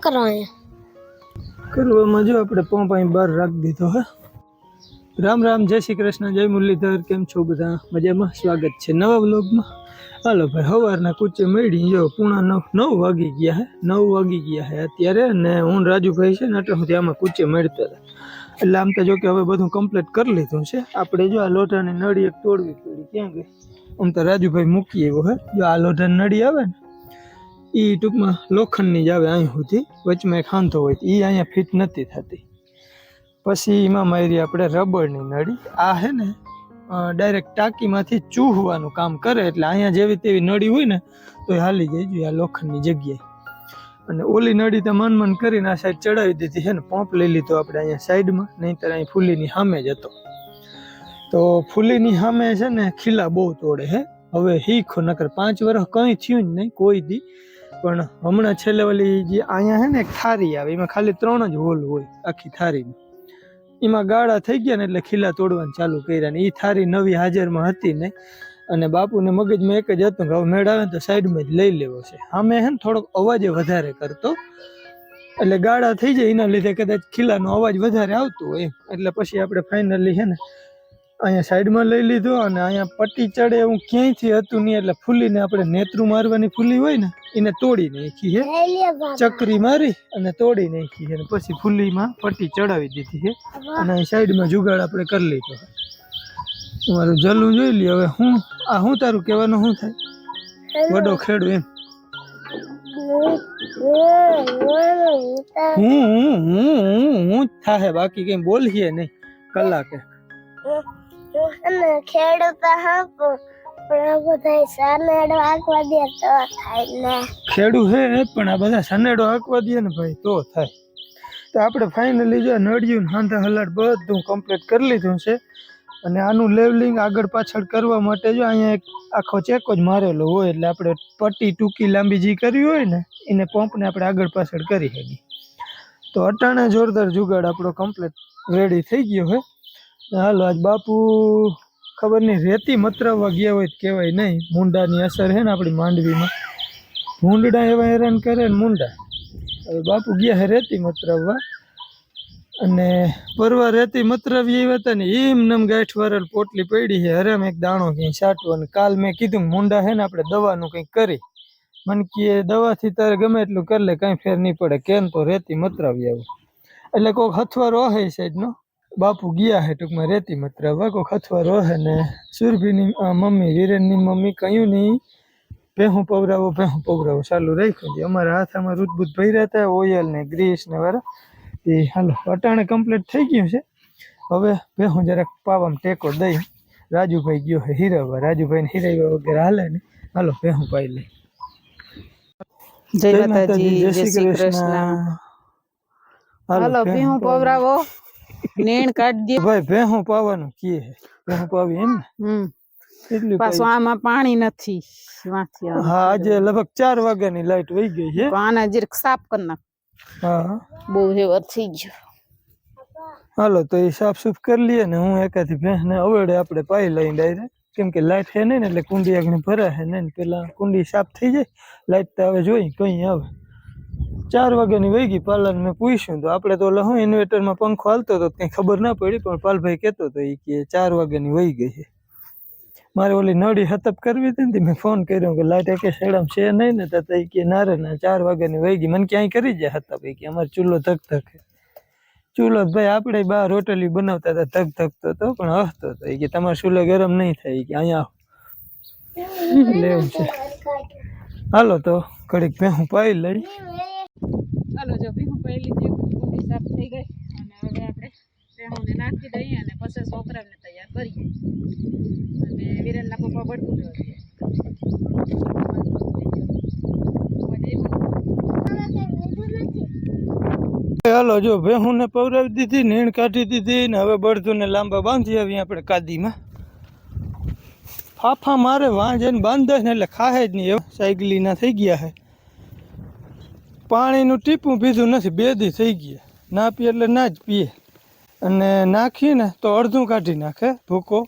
કરવાનું કરવામાં જો આપણે પંપ અહીં બહાર રાખી દીધો હે. રામ રામ, જય શ્રી કૃષ્ણ, જય મુરલીધર. કેમ છો બધા? મજામાં? સ્વાગત છે નવા વ્લોગમાં. હાલો ભાઈ, સવારના કૂચે મળી જો 9:30 વાગી ગયા હે. 9 વાગી ગયા હે અત્યારે. ને હું રાજુભાઈ છે ને એટલે સુધી આમાં કૂચે મળતા હતા. એટલે આમ તો જો કે હવે બધું કમ્પ્લીટ કરી લીધું છે. આપણે જો આ લોઢાની નળી એક તોડવી પડી. ક્યાં ગઈ? આમ તો રાજુભાઈ મૂકી આવ્યો હે. જો આ લોઢાની નળી આવે ને એ ટૂંકમાં લોખંડની જ આવે અહીં સુધી, વચમાં એક હાંધો હોય એ અહીંયા ફિટ નથી થતી. પછી એમાં મારી આપણે રબરની નળી. આ હે ને ડાયરેક્ટ ટાંકીમાંથી ચૂહવાનું કામ કરે, એટલે અહીંયા જેવી તેવી નળી હોય ને તો એ હાલી જાય જોઈએ આ લોખંડની જગ્યાએ. અને ઓલી નળી તો મન કરીને આ સાઈડ ચડાવી દીધી છે ને. પંપ લઈ લીધો આપણે અહીંયા સાઈડમાં, નહીંતર અહીં ફૂલીની સામે જ હતો. તો ફૂલીની સામે છે ને ખીલા બહુ તોડે હે. હવે હીખો નકર 5 વર્ષ કંઈ થયું જ નહીં કોઈ દી. પણ હમણાં છેલ્લે ઓલી જે અહીંયા છે ને એક થારી આવે, એમાં ખાલી 3 જ હોલ હોય આખી થારીમાં. એમાં ગાળા થઈ ગયા ને એટલે ખીલા તોડવાનું ચાલુ કર્યા. ને એ થારી નવી હાજરમાં હતી ને, અને બાપુને મગજમાં એક જ હતું કે હવે મેળ આવે ને તો સાઈડમાં જ લઈ લેવો છે. આમે છે ને થોડોક અવાજ વધારે કરતો, એટલે ગાળા થઈ જાય એના લીધે કદાચ ખીલાનો અવાજ વધારે આવતો હોય. એટલે પછી આપણે ફાઇનલી છે ને અહીંયા સાઈડમાં લઈ લીધો. અને અહીંયા પટ્ટી ચડે એવું ક્યાંયથી હતું નહીં, એટલે ફૂલીને આપણે નેત્રું મારવાની ફૂલી હોય ને એને તોડી નાખી છે. ચકરી મારી અને તોડી નાખી છે. પછી ફૂલીમાં પટ્ટી ચડાવી દીધી છે. અને અહીં સાઈડમાં જુગાડ આપણે કરી લીધો. તમારું જલું જોઈ લે. હવે હું તારું કહેવાનું શું થાય? વડો ખેડું એમ હું થાય, બાકી કઈ બોલીએ નહીં કલાકે. ખેડૂ હે પણ આ બધા સનેડો હાંકવા દે ને ભાઈ તો થાય. તો આપણે ફાઇનલી જો નળિયું હાંધા હલાડ બધું કમ્પ્લીટ કરી લીધું છે. અને આનું લેવલિંગ આગળ પાછળ કરવા માટે જો અહીંયા એક આખો ચેકો જ મારેલો હોય, એટલે આપણે પટ્ટી ટૂંકી લાંબી જે કરવી હોય ને એને પંપને આપણે આગળ પાછળ કરી શકીએ. તો અટાણે જોરદાર જુગાડ આપણો કમ્પ્લીટ રેડી થઈ ગયો છે. હાલો આજ બાપુ ખબર નહીં રેતી મતરાવવા ગયા હોય તો કહેવાય નહીં. મૂંડાની અસર છે ને આપણી માંડવીમાં, ભૂંડડા એવા હેરાન કરે ને મૂંડા. હવે બાપુ ગયા છે રેતી મતરાવવા. અને પરવા રેતી મતરાવી આવ્યા હતા ને એમ નમ ગાંઠ વાળા પોટલી પડી છે. હરામ એક દાણો ક્યાંય છાંટવાનો. કાલ મેં કીધું મૂંડા છે ને આપણે દવાનું કંઈક કરી. મને કે દવાથી તારે ગમે એટલું કરી લે, કાંઈ ફેર નહીં પડે, કેમ તો રેતી મતરાવી આવું. એટલે કોઈક હથવારો હે સાઈડનો. બાપુ ગયા હે ટૂંકમાં રેતી મતરાવવા. કોઈક હથવારો હે ને સુરભીની મમ્મી, વિરેનની મમ્મી કહ્યું નહીં ભેહું પવરાવો ચાલુ રાખ્યું છે. અમારા હાથમાં રૂદબૂદ ભર્યા હતા ઓઇલ ને ગ્રીસ ને વાળા. એ હાલો અટાણે કમ્પ્લીટ થઈ ગયું છે. હવે ભેહું જરાક પાવામાં ટેકો દઈ. રાજુભાઈ ગયો હે હીરાવા. રાજુભાઈને હીરાવા વગેરે હાલે ને. હાલો ભેહું પાઈ લઈ. જય માતાજી, જય શ્રી કૃષ્ણ. હાલો ભેહું પવરાવો, નેણ કાઢી દે ભાઈ. ભેહું પાવાનું કીએ હે, ભેહું પાવી એમ ને. એટલું પાછું આમાં પાણી નથી. હા, આજે લગભગ 4 વાગ્યાની લાઈટ વહી ગઈ છે. આના જીરક સાફ કરી નાખ. હા, બહુ હેવર થઈ ગયો. હાલો તો એ સાફ સુફ કરી લઈએ ને. હું એકાથી ભેંસને અવેડે આપણે પાઈ લઈને ડાયરેક્ટ, કેમ કે લાઈટ છે નહીં ને એટલે કુંડી આગળ ભરાશે નહીં. પેલા કુંડી સાફ થઈ જાય. લાઈટ તો હવે જોઈ કઈ આવે. 4 વાગ્યાની વહી ગઈ. પાર્લર મેં પૂછ્યું તો આપણે તો હું ઇન્વર્ટરમાં પંખો હાલતો હતો કંઈ ખબર ના પડી, પણ પાલભાઈ કહેતો હતો એ કે 4 વાગ્યાની વહી ગઈ છે. મારે ઓલી નળી હતપ કરવી હતી ને, મેં ફોન કર્યો કે લાઈટ એકે શેડામ છે નહીં ને, તો એ કે ના રે ના 4 વાગ્યાની વહી ગઈ. મને ક્યાંય કરી જાય હતપ. એ કે અમારે ચૂલો ધક ચૂલો ભાઈ આપણે બહાર રોટલી બનાવતા હતા ધકતો હતો પણ હસતો હતો. એ કે તમારે ચૂલો ગરમ નહીં થાય કે અહીંયા એટલે એવું છે. હાલો તો ઘડીક ભેહું પાઈ લઈ. હાલો જો ભેહું પાઈ લીધી, કુંડી સાફ થઈ ગઈ. અને હવે આપણે ભેહુંને નાખી દઈએ અને પછી છોકરાને તૈયાર કરીએ. અને વિરેનના પપ્પા બળકું લેવા ગયા. હાલો જો ભેહું ને પવરાવી દીધી, નીણ કાઢી દીધી ને હવે બળધું ને લાંબા બાંધી આવી આપણે કાદીમાં. ફાફા મારે વાંજે ને બાંધે ને એટલે ખાહે જ નહીં. સાયકલી ના થઈ ગયા છે. પાણીનું ટીપું પીધું નથી, 2 દી થઈ ગયા. ના પીએ એટલે ના જ પીએ. અને નાખીને તો અડધું કાઢી નાખે ભૂકો.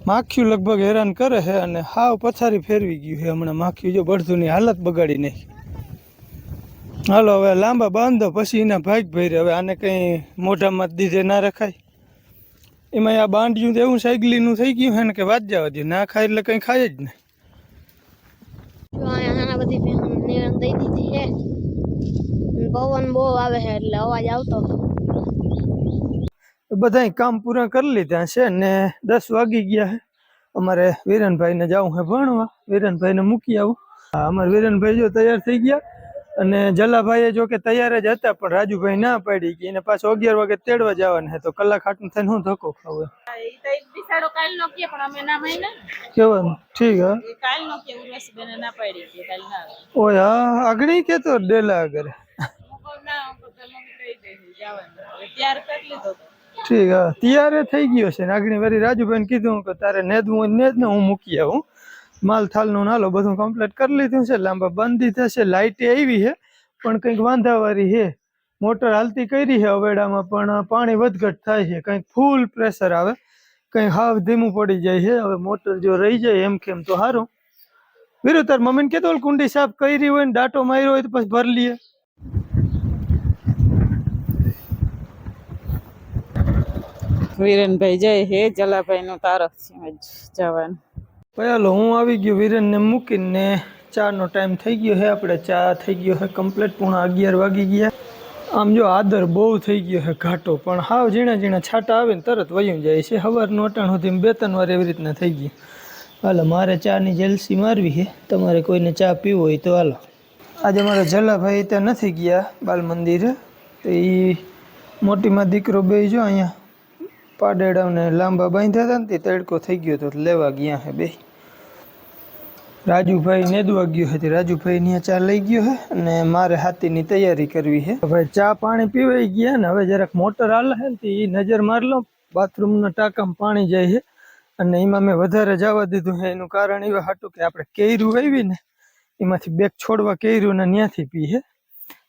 માખીયું લગભગ હેરાન કરે છે અને હાવ પથારી ફેરવી ગયું છે હમણાં. માખીયું જો બળધુની હાલત બગાડી નાખી. હાલો હવે લાંબા બાંધો પછી એના ભાગ ભર્યા. હવે આને કંઈ મોઢામાં જ દીધે ના રખાય. એમાં આ બાંધ્યું તો એવું સાયકલીનું થઈ ગયું છે ને કે વાત જવા દે, ના ખાય એટલે કંઈ ખાય જ નહીં. જો અહીંયા બધી નિરણ દઈ દીધી છે. પવન બહુ આવે છે એટલે અવાજ આવતો. બધાય કામ પૂરા કરી લીધા છે ને 10 વાગી ગયા છે. અમારે વિરનભાઈને જવું છે ભણવા. વિરનભાઈને મૂકી આવું. અમારે વિરનભાઈ જો તૈયાર થઈ ગયા અને જલાભાઈએ જો કે તૈયાર જ હતા, પણ રાજુભાઈ ના પાડી ગઈ એને પાછો 11 વાગે તેડવા જવાના છે. તો કલાક આટલું થઈને હું ધક્કો ખાવ કેવાનું ઠીક હા. ઓય હા આગળ કેતો ડેલા આગળ ઠીક હા તૈયાર થઈ ગયો છે ને આગળ વારી રાજુભાઈને કીધું કે તારે નેદવું હોય નેદ ને હું મૂકી આવું. માલ થાલનું નાલો બધું કમ્પ્લીટ કરી લીધું છે. લાંબા બંધી થશે. લાઇટ આવી છે પણ કંઈક વાંધાવાળી છે. મોટર હાલતી કરી છે અવેડામાં પણ પાણી વધઘટ થાય છે. કંઈક ફૂલ પ્રેશર આવે, કંઈક હાવ ધીમું પડી જાય છે. હવે મોટર જો રહી જાય એમ કેમ તો સારું. વીરુ તાર મમ્મીને કહેતો કુંડી સાફ કરી હોય ને ડાટો માર્યો હોય તો પછી ભરી લઈએ. વિરેનભાઈ જાય હે જલાભાઈ નું તારક જવાનું. હાલો હું આવી ગયો વિરેનને મૂકીને. ચાનો ટાઈમ થઈ ગયો છે. આપણે ચા થઈ ગયો છે કમ્પ્લીટ. 11:30 વાગી ગયા. આમ જો આદર બહુ થઈ ગયો છે ઘાટો, પણ હાવ ઝીણા ઝીણા છાંટા આવે ને તરત વયું જાય છે. સવારનું અટાણ સુધી 2-3 વાર એવી રીતના થઈ ગયું. હાલો મારે ચાની જેલસી મારવી છે. તમારે કોઈને ચા પીવો હોય તો હાલો. આજે મારા જલાભાઈ ત્યાં નથી ગયા બાલ મંદિરે. તો એ મોટીમાં દીકરો બે જો અહીંયા પાડેડાને લાંબા બાંધ્યા હતા ને તે તડકો થઈ ગયો તો લેવા ગયા છે બે. રાજુભાઈ નેદવા ગયો હતી. રાજુભાઈ ત્યાં ચા લઈ ગયો છે અને મારે હાથીની તૈયારી કરવી છે. ભાઈ ચા પાણી પીવાઈ ગયા ને હવે જરાક મોટર હાલે છે ને એ નજર માર લો. બાથરૂમના ટાંકામાં પાણી જાય છે અને એમાં મેં વધારે જવા દીધું છે. એનું કારણ એવું હતું કે આપણે કેયરું વાવી ને એમાંથી બેગ છોડવા કેયરું ને ત્યાંથી પી છે.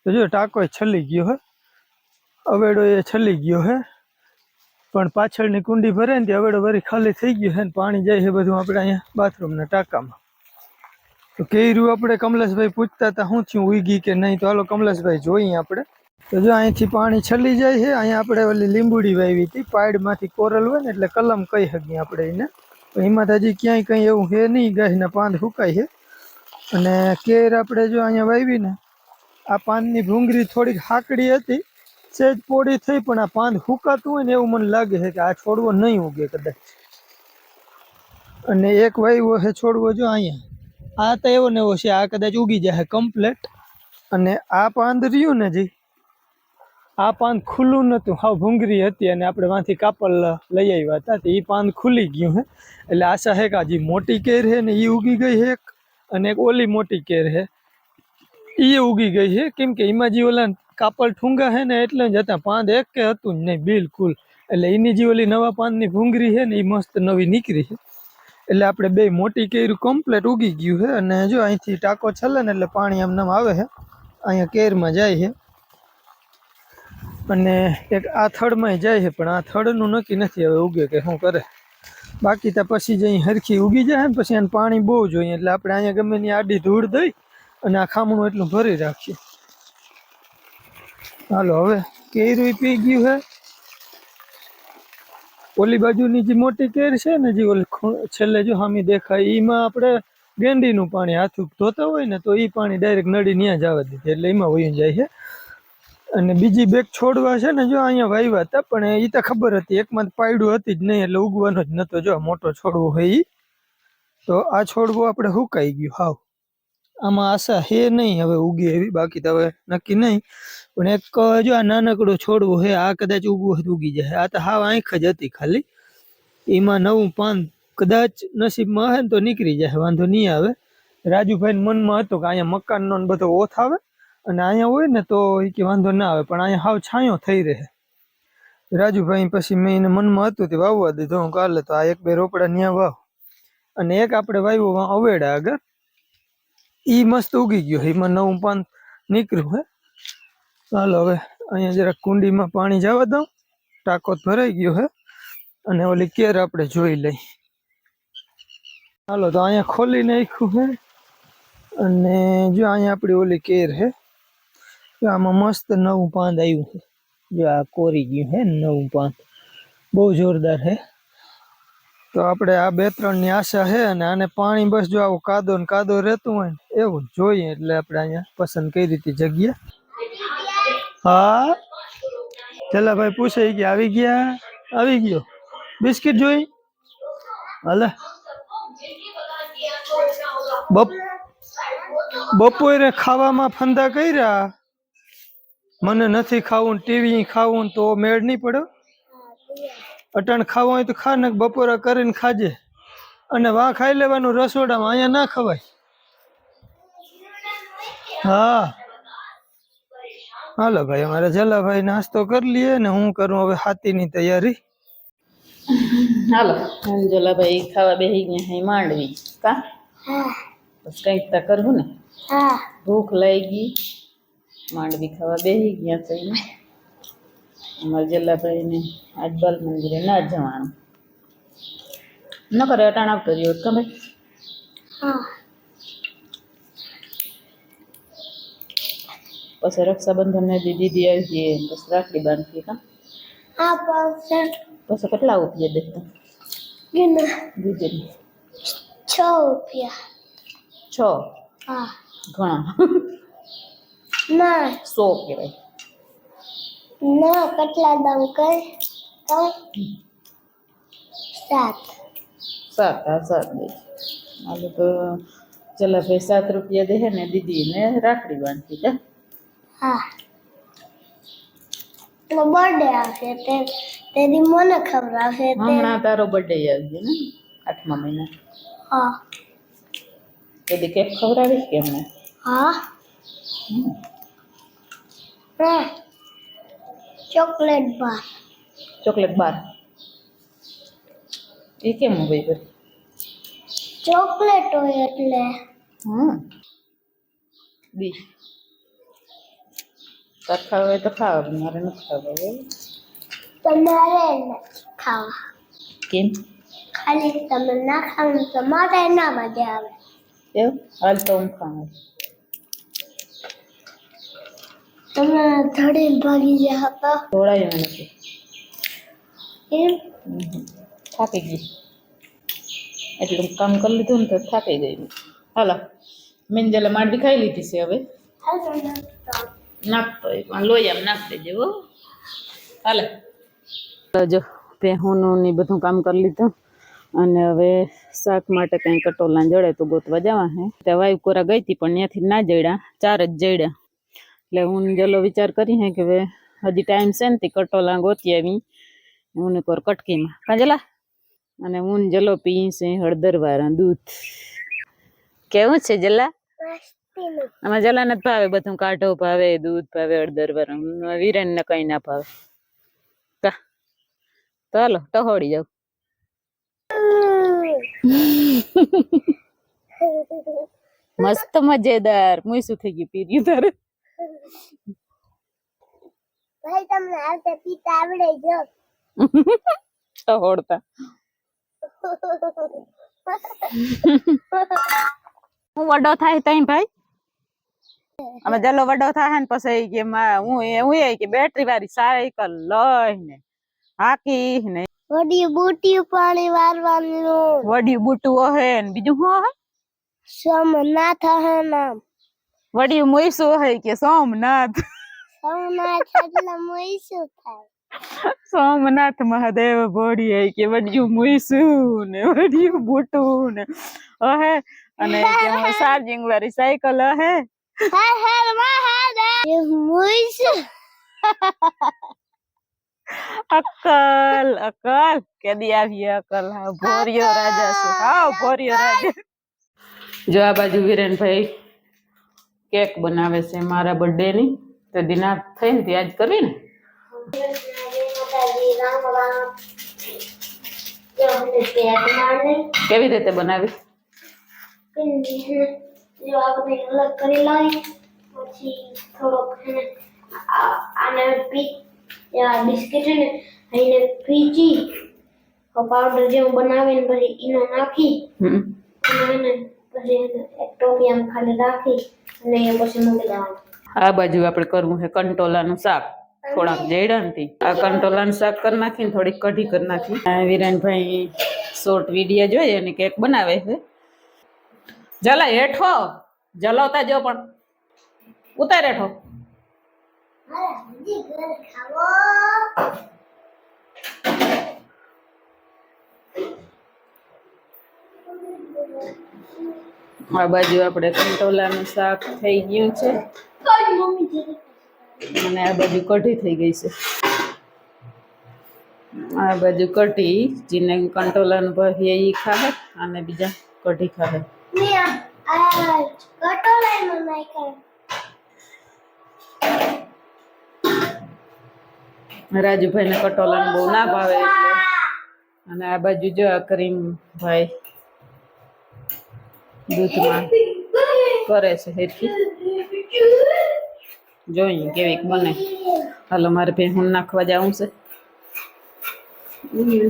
તો જો ટાંકો છલી ગયો છે, અવેડો એ છલી ગયો છે, પણ પાછળની કુંડી ભરે ને તે અવેડો વરી ખાલી થઈ ગયું છે ને પાણી જાય છે બધું આપણે અહીંયા બાથરૂમના ટાંકામાં. તો કેયરું આપણે કમલેશભાઈ પૂછતા હતા શું થયું ઉગી કે નહીં. તો હાલો કમલેશભાઈ જોઈએ આપણે. તો જો અહીંથી પાણી છલી જાય છે. અહીંયા આપણે ઓલી લીંબુડી વાવી હતી. પાડમાંથી કોરલ હોય ને એટલે કલમ કહી શકીએ આપણે એને. પણ એમાં હજી ક્યાંય કંઈ એવું છે નહીં. ગાયના પાંદ સુકાય છે. અને કેર આપણે જો અહીંયા વાવી ને આ પાંદની ભૂંગળી થોડીક હાકડી હતી, સેજ પોડી થઈ, પણ આ પાંદ સુકાતું હોય ને એવું મને લાગે છે કે આ છોડવો નહીં ઉગે કદાચ. અને એક વાવ્યો છે છોડવો જો અહીંયા. આ તો એવો ને એવો છે, આ કદાચ ઉગી જાય કમ્પ્લેટ. અને આ પાંદ રહ્યું ને જી આ પાંદ ખુલ્લું નહોતું, હાવ ભૂંગરી હતી અને આપણે વાંથી કાપલ લઈ આવ્યા હતા. તો એ પાંદ ખુલી ગયું છે એટલે આશા છે કે આ જે મોટી કેર છે ને એ ઉગી ગઈ છે અને એક ઓલી મોટી કેર છે એ ઉગી ગઈ છે. કેમ કે એમાં જે ઓલા કાપલ ઠુંગા છે ને એટલે જ હતા. પાંદ એક કે હતું જ નહીં બિલકુલ. એટલે એની જે ઓલી નવા પાંદની ભૂંગરી છે ને એ મસ્ત નવી નીકળી છે. એટલે આપણે બે મોટી કેરું કમ્પ્લેટ ઉગી ગયું છે. અને જો અહીંથી ટાંકો છલે ને એટલે પાણી આમ નામ આવે છે, અહીંયા કેરમાં જાય છે. અને એક આ થડમાં જાય છે, પણ આ થડનું નક્કી નથી હવે ઉગે કે શું કરે. બાકી તો પછી જ અહીં હરખી ઉગી જાય ને પછી એને પાણી બહુ જોઈએ એટલે આપણે અહીંયા ગમે ની આડી ધૂળ દઈ અને આ ખામણું એટલું ભરી રાખીએ. હાલો હવે કેરું પી ગયું છે. ઓલી બાજુની જે મોટી કેર છે ને જે ઓલી છેલ્લે જો સામે દેખાય એમાં આપણે ગેંડીનું પાણી હાથ ધોતા હોય ને તો એ પાણી ડાયરેક્ટ નળી ત્યાં જવા દીધી એટલે એમાં વયું જાય છે. અને બીજી બેગ છોડવા છે ને જો અહીંયા વાવ્યા હતા, પણ એ તો ખબર હતી એકમાં પાયડું હતી જ નહીં એટલે ઉગવાનો જ નહોતો. જો મોટો છોડવો હોય એ તો આ છોડવો આપણે હુકાઈ ગયું હાવ. આમાં આશા હે નહીં હવે ઉગે એવી, બાકી તો હવે નક્કી નહીં. પણ એક જો આ નાનકડો છોડવો હે આ કદાચ ઉગવો હોય તો ઉગી જાય. આ તો હાવ આંખ જ હતી ખાલી. એમાં નવું પાન કદાચ નસીબમાં હે ને તો નીકળી જાય, વાંધો નહીં આવે. રાજુભાઈ મનમાં હતું કે અહીંયા મકાનનો બધો ઓથ આવે અને અહીંયા હોય ને તો એ કે વાંધો ના આવે, પણ અહીંયા હાવ છાંયો થઈ રહે. રાજુભાઈ પછી મેં એને મનમાં હતું તે વાવવા દીધો. હું કાલે તો આ એક બે રોપડા ન્યા વાવ. અને એક આપણે વાવ્યો અવેડા આગળ એ મસ્ત ઉગી ગયો. એમાં નવું પાન નીકળ્યું હે. ચાલો હવે અહીંયા જરાક કુંડીમાં પાણી જવા દઉં. ટાંકો ભરાઈ ગયો હે અને ઓલી કેર આપણે જોઈ લઈ. હાલો તો અહીંયા ખોલી નાખ્યું હે અને જો અહીંયા આપણી ઓલી કેર હે. જો આમાં મસ્ત નવું પાંદ આવ્યું છે. જો આ કોરી ગયું હે નવું પાંદ, બહુ જોરદાર હે. તો આપણે આ 2-3 ની આશા છે અને આને પાણી બસ જો આવું કાદો ને કાદો રહેતું હોય ને એવું જોઈએ એટલે આપણે અહીંયા પસંદ કરી હતી જગ્યા. હા ચલા પૂછે કે આવી ગયો બિસ્કિટ જોઈ હાલે. બપોરે ખાવામાં ફંદા કર્યા, મને નથી ખાવું ટીવી ખાવું તો મેળ નહીં પડ્યો. અટાણ ખાવું હોય તો ખા ને બપોરે કરીને ખાજે અને વાં ખાઈ લેવાનું રસોડામાં, અહીંયા ના ખવાય. હા હાલો ભાઈ, અમારે જલાભાઈ નાસ્તો કરી લઈએ ને હું કરું હવે હાથીની તૈયારી. હાલો અંજલાભાઈ ખાવા બેસી ગયા હે માંડવી કા બસ કંઈક તો કરવું ને. ભૂખ લાગી, માંડવી ખાવા બેસી ગયા તો અમારા જલાભાઈને આજ બાલ મંદિરે ના જવાનું ન કરે અટાણ આવતો રહ્યો તમે. પછી રક્ષાબંધન ને દીદી આવી ગઈ પછી રાખડી બાંધતી કા. પછી કેટલા રૂપિયા દેતા દીદી? 6 રૂપિયા. 6? ઘણા ના 100 કહેવાય. ના કેટલા દામ કર 7 દે. હાલો તો ચલા ભાઈ 7 રૂપિયા દે ને દીદીને રાખડી બાંધતી કા. એનો બર્થડે આવશે તે દી મને ખબર આવશે. હમણાં તારો બર્થડે આવી ગયો ને 8મા મહિના. તે દી કેક ખવડાવીશ કે એમને? ચોકલેટ બાર એ કેમ ભાઈ કરી? ચોકલેટ હોય એટલે દી તાર ખાવા હોય તો ખાવા, મારે નથી ખાવા હોય. તમારે નથી ખાવા. કેમ? ખાલી તમે ના ખાવ તમારે ના મજા આવે. એવું? હાલ તો હું ખાવા. તમે ધડીને ભાગી ગયા હતા. દોડાયું નથી એમ થાકી ગઈ એટલે કામ કરી લીધું ને તો થાકી ગઈ. હાલો મિંજલે માંડવી ખાઈ લીધી છે હવે નાખતો પણ લોહી આમ નાખ દેજે હો. હાલે જો પેહુનું ને બધું કામ કરી લીધું અને હવે શાક માટે કંઈ કટોલા જડે તો ગોતવા જવા હે. ત્યાં વાયુકોરા ગઈ હતી પણ ત્યાંથી ના જડ્યા, 4 જ જડ્યા. એટલે હું જલો વિચાર કરી હે કે હવે હજી ટાઈમ છે ને તે કટોલા ગોતી આવી હું કોર કટકીમાં કાજલા. અને હું જલો પી છે હળદરવાળા દૂધ. કેવું છે જલા? આમાં જલા નથી ભાવે, બધું કાઢો ભાવે, દૂધ ભાવે, હળદરવાળા. વિરેન ને કઈ ના ભાવે કા. તો હાલો ટહોળી જાવ. મસ્ત મજેદાર મુઈસું થઈ ગયું પીર્યું તારે. ભાઈ તમને આવતે પીતા આવડે જો. ટહોળતા હું વડો થાય તઈ ભાઈ. અમે જલો વડો થાય ને પછી કે હું કે બેટરી વાળી સાયકલ લઈને હાકી ને વડી બૂટી પાણી વારવાનું. વડી બુટું હે ને બીજું શું હે? સોમનાથ હે નામ. વડી મોઈસું હે કે સોમનાથ? સોમનાથ એટલે મોઈસું થાય. સોમનાથ મહાદેવ બોડી હે કે વડિયું મોઈસું ને વડિયું બુટું ને હે અને કે ચાર્જિંગ વાળી સાયકલ હે. હર હર મહાદેવ મોઈસું. અકલ કેદી આવી અકલ? હા ભોરિયો રાજા છે. હા ભોરિયો રાજા. જો આ બાજુ વિરેનભાઈ કેક બનાવે છે મારા બર્થડે ની. તો દિના થઈ ને આજ કરવી ને. કેવી રીતે બનાવી? અલગ કરી લાવી પછી થોડોક આને બિસ્કિટ ને એને પીચી પાવડર જેવું બનાવીને પછી ઈનો નાખી અને પછી એક ટોપિયામાં ખાલી રાખી અને એ પછી મૂકી દેવાનું. આ બાજુ આપણે કરવું છે કંટોલાનું શાક. થોડાક જયડા નથી આ કંટોલાનું શાક કરી નાખીને થોડીક કઢી કરી નાખી. વિરેનભાઈ શોર્ટ વિડીયો જોઈએ અને કેક બનાવે છે. જલા હેઠો જલાવતા જો પણ ઉતાર હેઠો. આ બાજુ આપણે કંટોલાનું શાક થઈ ગયું છે અને આ બાજુ કઢી થઈ ગઈ છે. આ બાજુ કઢી જેને કંટોલાનું ભાવીએ ઈ ખાહે અને બીજા કઢી ખાહે. રાજુભાઈ ને કટોલાનું બહુ ના ભાવે એટલે. અને આ બાજુ જો આ કરીમ ભાઈ દૂધમાં કરે છે હેરકી. જોઈએ કેવીક બને. હાલો મારે ભેહું નાખવા જવું છે.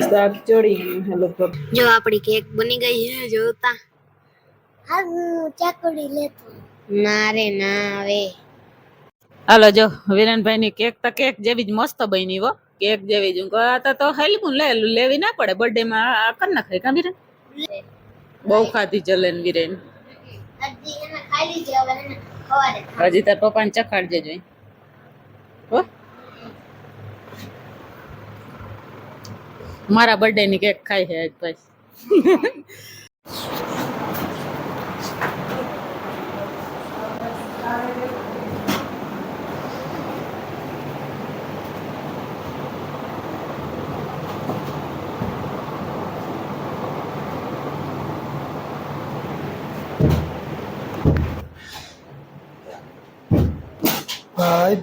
શાક ચડી ગયું છે લગભગ. જો આપણી કેક બની ગઈ છે જોતા. ચાકડી લેતો ના રે ના આવે. હાલો જો વિરેનભાઈ ની કેક તો કેક જેવી જ મસ્ત બની હો. કેક જેવી જ કહતા તો હેલ્પું લેવી ના પડે. બર્થડે માં આ કર નાખાય કા વિરેન? બહુ ખાધી ચલે ને વિરેન. હજી તાર પપ્પાને ચખાડજે જોઈ હો. મારા બર્થડે ની કેક ખાય છે આજ ભાઈ.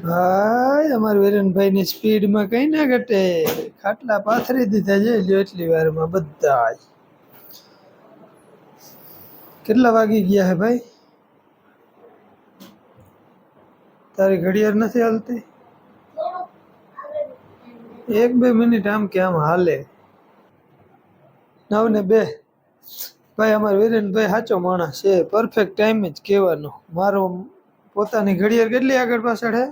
ભાઈ અમારા વિરેનભાઈ ની સ્પીડ માં કઈ ના ઘટે. ખાટલા પાથરી દીધા છે જો એટલી વાર માં બધા. કેટલા વાગી ગયા હે ભાઈ? તારી ઘડિયાળ નથી હાલતી? 1-2 મિનિટ આમ કે આમ હાલે. 9 ને 2. ભાઈ અમારા વિરેનભાઈ સાચો માણસ છે. પરફેક્ટ ટાઈમ જ કહેવાનો. મારો પોતાની ઘડિયાળ કેટલી આગળ પાછળ હે?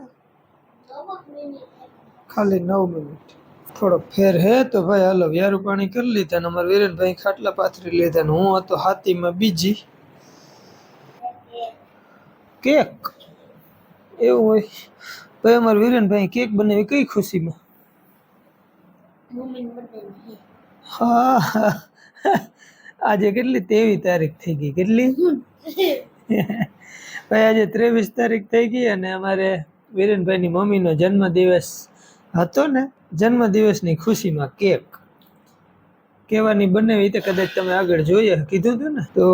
ખાલી 9 મિનિટ. થોડો ફેર હે તો ભાઈ હાલો વ્યારું પાણી કરી લીધા ને અમારા વિરેનભાઈ ખાટલા પાથરી લીધા ને હું હતો હાથીમાં બીજી. કેક એવું હોય ભાઈ. અમારા વિરેનભાઈ કેક બનાવી કઈ ખુશીમાં? હા આજે કેટલી 23 તારીખ થઈ ગઈ? કેટલી ભાઈ? આજે 23 તારીખ થઈ ગઈ અને અમારે વિરેનભાઈની મમ્મીનો જન્મદિવસ હતો ને. જન્મદિવસની ખુશીમાં કેક કેવાની બનાવી તો કદાચ તમે આગળ જોઈએ કીધું હતું ને. તો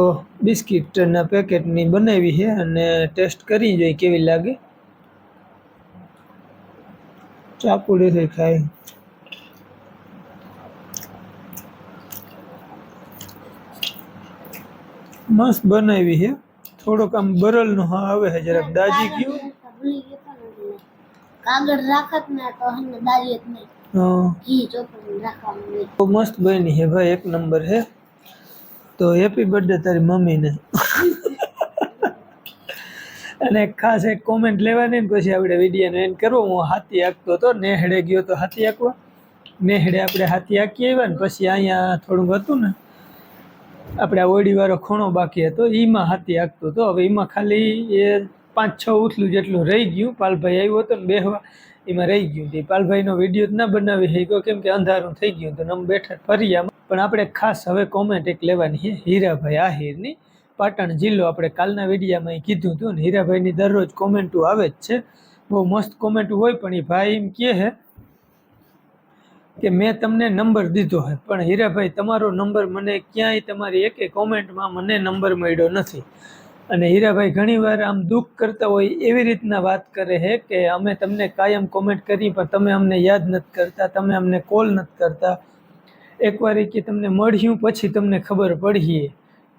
બિસ્કિટના પેકેટની બનાવી છે અને ટેસ્ટ કરી જોઈ કેવી લાગે. ચાકુડીથી ખાઈ. મસ્ત બનાવી છે. થોડોક આમ બરલ નો હા આવે છે જરાક દાજી ગયું. કાગળ રાખત ને તો હને દાજી જ નહીં. ઘી ચોપડી રાખવાનું. તો મસ્ત બની છે ભાઈ. 1 નંબર છે. તો હેપી બર્થડે તારી મમ્મીને. અને ખાસ એક કોમેન્ટ લેવાની ને પછી આપણે વિડીયોનો એન્ડ કરવો. હું હાથી આંકતો હતો. નેહડે ગયો તો હાથી આંકવા. નેહડે આપણે હાથી આંકી આવ્યા ને પછી અહીંયા થોડુંક હતું ને આપણે ઓડી વાળો ખૂણો બાકી હતો. એમાં હાથી આંકતો હતો. હવે એમાં ખાલી એ 5-6 ઉથલું જેટલું રહી ગયું. પાલભાઈ આવ્યો હતો ને બેહવા, એમાં રહી ગયું. તે પાલભાઈનો વિડીયો જ ના બનાવી શક્યો કેમ કે અંધારું થઈ ગયું તો અમે બેઠા ફરી આમાં. પણ આપણે ખાસ હવે કોમેન્ટ એક લેવાની છે હીરાભાઈ આહિરની, પાટણ જિલ્લો. આપણે કાલના વિડીયામાં કીધું હતું ને હીરાભાઈની દરરોજ કોમેન્ટો આવે જ છે. બહુ મસ્ત કોમેન્ટ હોય. પણ એ ભાઈ એમ કહે છે કે મેં તમને નંબર દીધો છે પણ હીરાભાઈ તમારો નંબર મને ક્યાંય તમારી એકે કોમેન્ટમાં મને નંબર મળ્યો નથી. અને હીરાભાઈ ઘણીવાર આમ દુઃખ કરતા હોય એવી રીતના વાત કરે છે કે અમે તમને કાયમ કોમેન્ટ કરી પણ તમે અમને યાદ નથી કરતા, તમે અમને કોલ નથી કરતા. એકવાર કે તમને મળ્યું પછી તમને ખબર પડી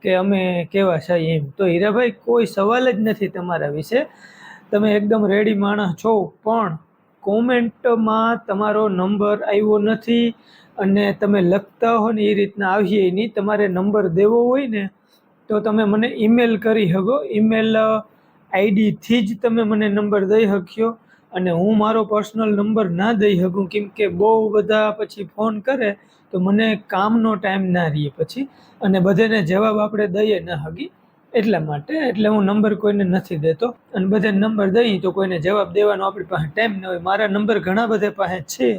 કે અમે કેવા છે એમ. તો હીરાભાઈ કોઈ સવાલ જ નથી તમારા વિશે. તમે એકદમ રેડી માણસ છો પણ કોમેન્ટમાં તમારો નંબર આવ્યો નથી અને તમે લખતા હો ને એ રીતના આવીએ નહીં. તમારે નંબર દેવો હોય ને તો તમે મને ઈમેલ કરી શકો. ઈમેલ આઈડીથી જ તમે મને નંબર દઈ શક્યો, અને હું મારો પર્સનલ નંબર ના દઈ શકું કેમ કે બહુ બધા પછી ફોન કરે તો મને કામનો ટાઈમ ના રહીએ પછી, અને બધાને જવાબ આપણે દઈએ ના હગી, એટલા માટે એટલે હું નંબર કોઈને નથી દેતો. અને બધાને નંબર દઈ તો કોઈને જવાબ દેવાનો આપણી પાસે ટાઈમ ન હોય. મારા નંબર ઘણા બધા પાસે છે,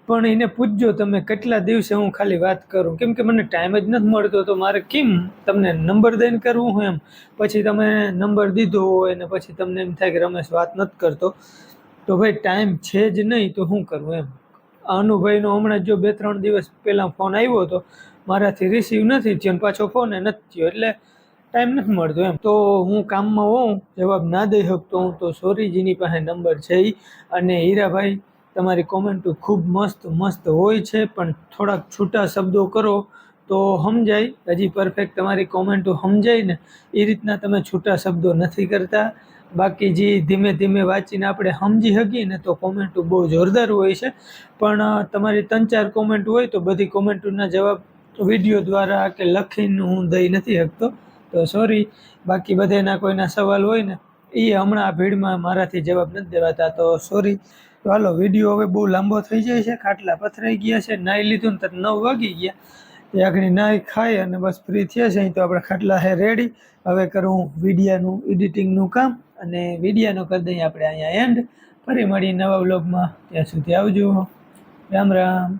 પણ એને પૂછજો તમે કેટલા દિવસે હું ખાલી વાત કરું, કેમ કે મને ટાઈમ જ નથી મળતો. તો મારે કેમ તમને નંબર દઈને કરવું હોય એમ, પછી તમે નંબર દીધો હોય ને પછી તમને એમ થાય કે રમેશ વાત નથી કરતો, તો ભાઈ ટાઈમ છે જ નહીં તો શું કરવું એમ. અનુભાઈનો હમણાં જો 2-3 દિવસ પહેલાં ફોન આવ્યો હતો, મારાથી રિસીવ નથી થયો અને પાછો ફોન એ નથી થયો, એટલે ટાઈમ નથી મળતો એમ. તો હું કામમાં હોઉં, જવાબ ના દઈ શકતો હું તો સોરી, જેની પાસે નંબર છે એ. અને હીરાભાઈ, તમારી કોમેન્ટો ખૂબ મસ્ત હોય છે, પણ થોડાક છૂટા શબ્દો કરો તો સમજાય. હજી પરફેક્ટ તમારી કોમેન્ટો સમજાય ને એ રીતના તમે છૂટા શબ્દો નથી કરતા. બાકી જે ધીમે ધીમે વાંચીને આપણે સમજી શકીએ ને તો કોમેન્ટો બહુ જોરદાર હોય છે. પણ તમારી 3-4 કોમેન્ટ હોય તો બધી કોમેન્ટોના જવાબ વિડીયો દ્વારા કે લખીને હું દઈ નથી શકતો, તો સોરી. બાકી બધાના કોઈના સવાલ હોય ને એ હમણાં આ ભીડમાં મારાથી જવાબ નથી દેવાતા, તો સોરી. તો હાલો, વિડીયો હવે બહુ લાંબો થઈ જાય છે, ખાટલા પથરાઈ ગયા છે. નાહી લીધું ને તો 9 વાગી ગયા, એ આગળ નાહી ખાઈ અને બસ ફ્રી થયા છે. તો આપણે ખાટલા હે રેડી. હવે કરું વિડીયાનું એડિટિંગનું કામ, અને વિડીયાનો કરી દઈએ આપણે અહીંયા એન્ડ. ફરી મળી નવા વ્લોગમાં, ત્યાં સુધી આવજો. રામ રામ.